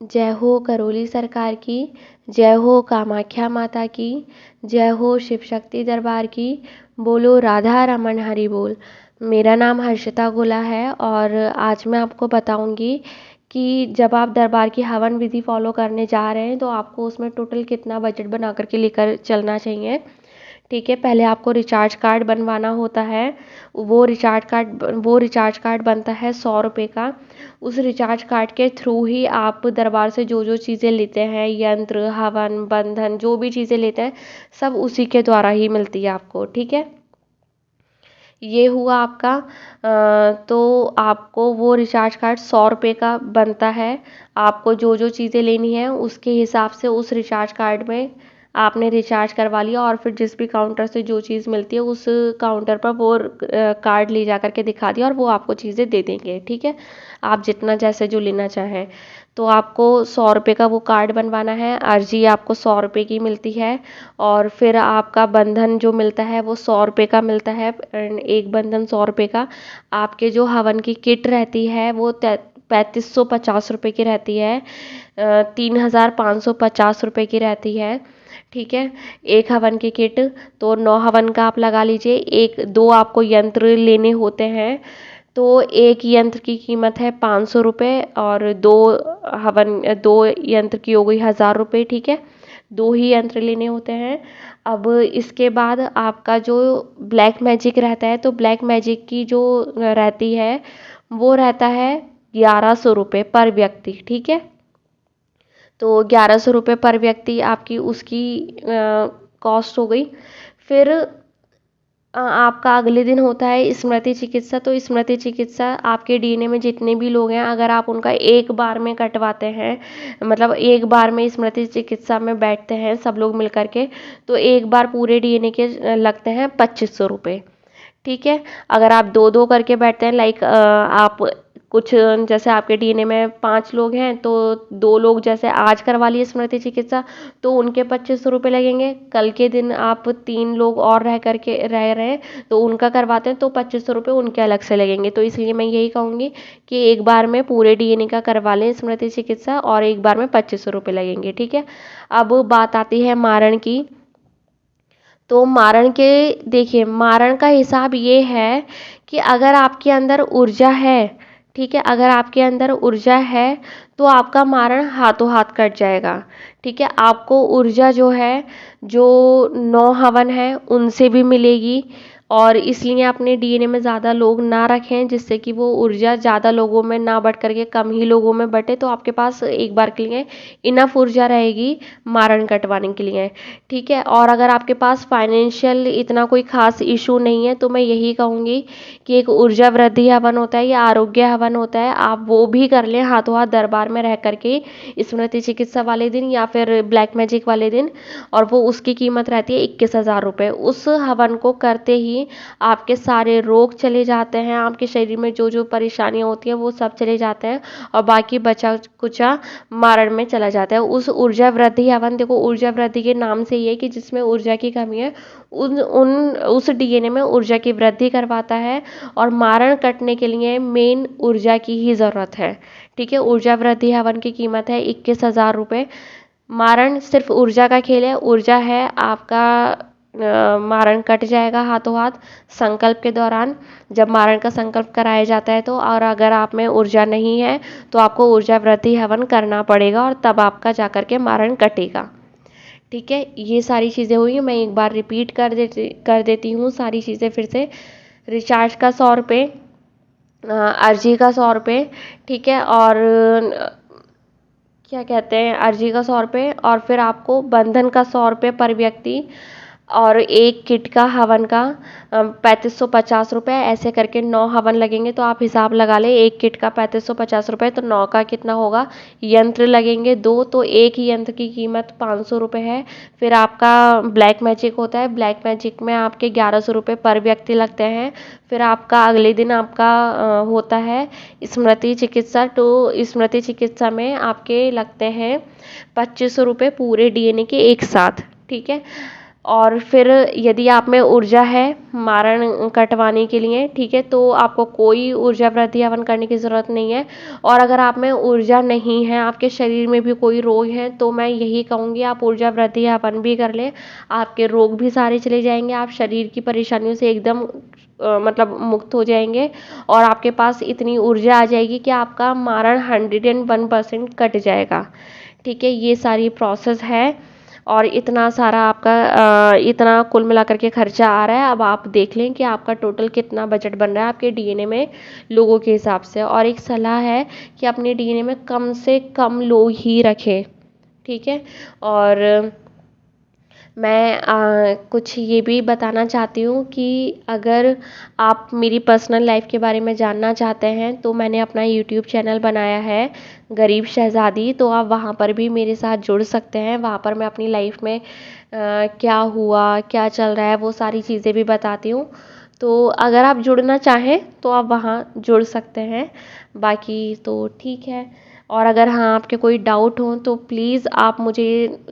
जय हो करौली सरकार की, जय हो कामाख्या माता की, जय हो शिव शक्ति दरबार की, बोलो राधा रमन हरि बोल। मेरा नाम हर्षिता गुला है और आज मैं आपको बताऊंगी कि जब आप दरबार की हवन विधि फॉलो करने जा रहे हैं तो आपको उसमें टोटल कितना बजट बना करके लेकर चलना चाहिए। ठीक है, पहले आपको रिचार्ज कार्ड बनवाना होता है। वो रिचार्ज कार्ड बनता है 100 रुपये का। उस रिचार्ज कार्ड के थ्रू ही आप दरबार से जो जो चीज़ें लेते हैं, यंत्र, हवन, बंधन, जो भी चीज़ें लेते हैं सब उसी के द्वारा ही मिलती है आपको। ठीक है, ये हुआ आपका। तो आपको वो रिचार्ज कार्ड 100 रुपये का बनता है। आपको जो जो चीज़ें लेनी है उसके हिसाब से उस रिचार्ज कार्ड में आपने रिचार्ज करवा लिया और फिर जिस भी काउंटर से जो चीज़ मिलती है उस काउंटर पर वो कार्ड ले जा करके दिखा दिया और वो आपको चीज़ें दे देंगे। ठीक है, आप जितना जैसे जो लेना चाहें। तो आपको 100 रुपये का वो कार्ड बनवाना है। अर्जी आपको 100 रुपये की मिलती है और फिर आपका बंधन जो मिलता है वो 100 रुपये का मिलता है। एक बंधन 100 रुपये का। आपके जो हवन की किट रहती है वो 3550 रुपये की रहती है। 3550 रुपये की रहती है। ठीक है, एक हवन की किट। तो 9 हवन का आप लगा लीजिए। एक दो आपको यंत्र लेने होते हैं तो एक यंत्र की कीमत है 500 रुपये और दो यंत्र की हो गई 1000 रुपये। ठीक है, दो ही यंत्र लेने होते हैं। अब इसके बाद आपका जो ब्लैक मैजिक रहता है तो ब्लैक मैजिक की जो रहती है वो रहता है 1100 रुपये पर व्यक्ति। ठीक है, तो 1100 रुपये पर व्यक्ति आपकी उसकी कॉस्ट हो गई। फिर आपका अगले दिन होता है स्मृति चिकित्सा। तो स्मृति चिकित्सा आपके डीएनए में जितने भी लोग हैं अगर आप उनका एक बार में कटवाते हैं, मतलब एक बार में स्मृति चिकित्सा में बैठते हैं सब लोग मिल करके, तो एक बार पूरे डीएनए के लगते हैं 2500 रुपये। ठीक है, अगर आप दो दो करके बैठते हैं लाइक आप कुछ जैसे आपके डीएनए में 5 लोग हैं तो दो लोग जैसे आज करवा लिए स्मृति चिकित्सा तो उनके 2500 रुपये लगेंगे। कल के दिन आप 3 लोग और रह रहे हैं तो उनका करवाते हैं तो 2500 रुपये उनके अलग से लगेंगे। तो इसलिए मैं यही कहूँगी कि एक बार में पूरे डीएनए का करवा लें स्मृति चिकित्सा और एक बार में 2500 रुपये लगेंगे। ठीक है, अब बात आती है मारण की। तो मारण के देखिए, मारण का हिसाब ये है कि अगर आपके अंदर ऊर्जा है, ठीक है, अगर आपके अंदर ऊर्जा है तो आपका मारण हाथों हाथ कट जाएगा। ठीक है, आपको ऊर्जा जो है जो 9 हवन है उनसे भी मिलेगी और इसलिए अपने डीएनए में ज़्यादा लोग ना रखें जिससे कि वो ऊर्जा ज़्यादा लोगों में ना बट करके कम ही लोगों में बटे, तो आपके पास एक बार के लिए इनफ ऊर्जा रहेगी मारण कटवाने के लिए। ठीक है, और अगर आपके पास फाइनेंशियल इतना कोई खास इशू नहीं है तो मैं यही कहूँगी कि एक ऊर्जा वृद्धि हवन होता है या आरोग्य हवन होता है, आप वो भी कर लें हाथों हाथ दरबार में रह करके स्मृति चिकित्सा वाले दिन या फिर ब्लैक मैजिक वाले दिन। और वो उसकी कीमत रहती है 21,000 रुपये। उस हवन को करते ही आपके सारे रोग चले जाते हैं, आपके शरीर में जो जो परेशानियाँ होती हैं वो सब चले जाते हैं और बाकी बचा कुचा मारण में चला जाता है। उस ऊर्जा वृद्धि हवन, देखो ऊर्जा वृद्धि के नाम से ये कि जिसमें ऊर्जा की कमी है उस डीएनए में ऊर्जा की वृद्धि करवाता है और मारण कटने के लिए मेन ऊर्जा की ही ज़रूरत है। ठीक है, ऊर्जा वृद्धि हवन की कीमत है 21,000 रुपये। मारण सिर्फ ऊर्जा का खेल है, ऊर्जा है आपका मारण कट जाएगा हाथों हाथ संकल्प के दौरान, जब मारण का संकल्प कराया जाता है तो। और अगर आप में ऊर्जा नहीं है तो आपको ऊर्जा वृद्धि हवन करना पड़ेगा और तब आपका जाकर के मारण कटेगा। ठीक है, ये सारी चीज़ें हुई। मैं एक बार रिपीट कर देती हूँ सारी चीज़ें फिर से। रिचार्ज का 100 रुपये, अर्जी का 100 रुपये, ठीक है, और क्या कहते हैं अर्जी का 100 रुपये और फिर आपको बंधन का 100 रुपये पर व्यक्ति और एक किट का हवन का 3550 रुपये, ऐसे करके 9 हवन लगेंगे। तो आप हिसाब लगा लें, एक किट का 3550 रुपये तो 9 का कितना होगा। यंत्र लगेंगे 2 तो एक ही यंत्र की कीमत 500 रुपये है। फिर आपका ब्लैक मैजिक होता है, ब्लैक मैजिक में आपके 1100 रुपये पर व्यक्ति लगते हैं। फिर आपका अगले दिन आपका होता है स्मृति चिकित्सा। तो स्मृति चिकित्सा में आपके लगते हैं 2500 रुपये पूरे डीएनए के एक साथ। ठीक है, और फिर यदि आप में ऊर्जा है मारण कटवाने के लिए, ठीक है, तो आपको कोई ऊर्जा वृद्धि हवन करने की ज़रूरत नहीं है। और अगर आप में ऊर्जा नहीं है, आपके शरीर में भी कोई रोग है, तो मैं यही कहूँगी आप ऊर्जा वृद्धि हवन भी कर लें। आपके रोग भी सारे चले जाएंगे, आप शरीर की परेशानियों से एकदम मतलब मुक्त हो जाएंगे और आपके पास इतनी ऊर्जा आ जाएगी कि आपका मारण 101% कट जाएगा। ठीक है, ये सारी प्रोसेस है और इतना सारा आपका इतना कुल मिलाकर के खर्चा आ रहा है। अब आप देख लें कि आपका टोटल कितना बजट बन रहा है आपके डीएनए में लोगों के हिसाब से। और एक सलाह है कि अपने डीएनए में कम से कम लोग ही रखें, ठीक है। और मैं कुछ ये भी बताना चाहती हूँ कि अगर आप मेरी पर्सनल लाइफ के बारे में जानना चाहते हैं तो मैंने अपना यूट्यूब चैनल बनाया है गरीब शहज़ादी, तो आप वहाँ पर भी मेरे साथ जुड़ सकते हैं। वहाँ पर मैं अपनी लाइफ में क्या हुआ, क्या चल रहा है, वो सारी चीज़ें भी बताती हूँ। तो अगर आप जुड़ना चाहें तो आप वहाँ जुड़ सकते हैं। बाकी तो ठीक है। और अगर हाँ आपके कोई डाउट हो तो प्लीज़ आप मुझे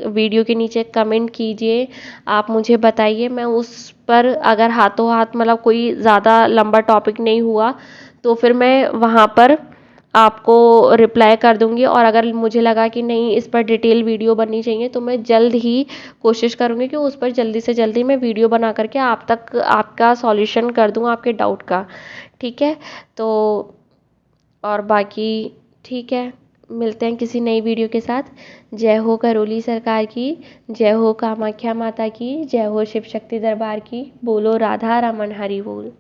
वीडियो के नीचे कमेंट कीजिए, आप मुझे बताइए। मैं उस पर अगर हाथों हाथ मतलब कोई ज़्यादा लंबा टॉपिक नहीं हुआ तो फिर मैं वहाँ पर आपको रिप्लाई कर दूँगी। और अगर मुझे लगा कि नहीं इस पर डिटेल वीडियो बननी चाहिए तो मैं जल्द ही कोशिश करूँगी कि उस पर जल्दी से जल्दी मैं वीडियो बना करके आप तक आपका सॉल्यूशन कर दूँ आपके डाउट का, ठीक है। तो और बाकी ठीक है, मिलते हैं किसी नई वीडियो के साथ। जय हो करौली सरकार की, जय हो कामाख्या माता की, जय हो शिव शक्ति दरबार की, बोलो राधा रमन हरि बोल।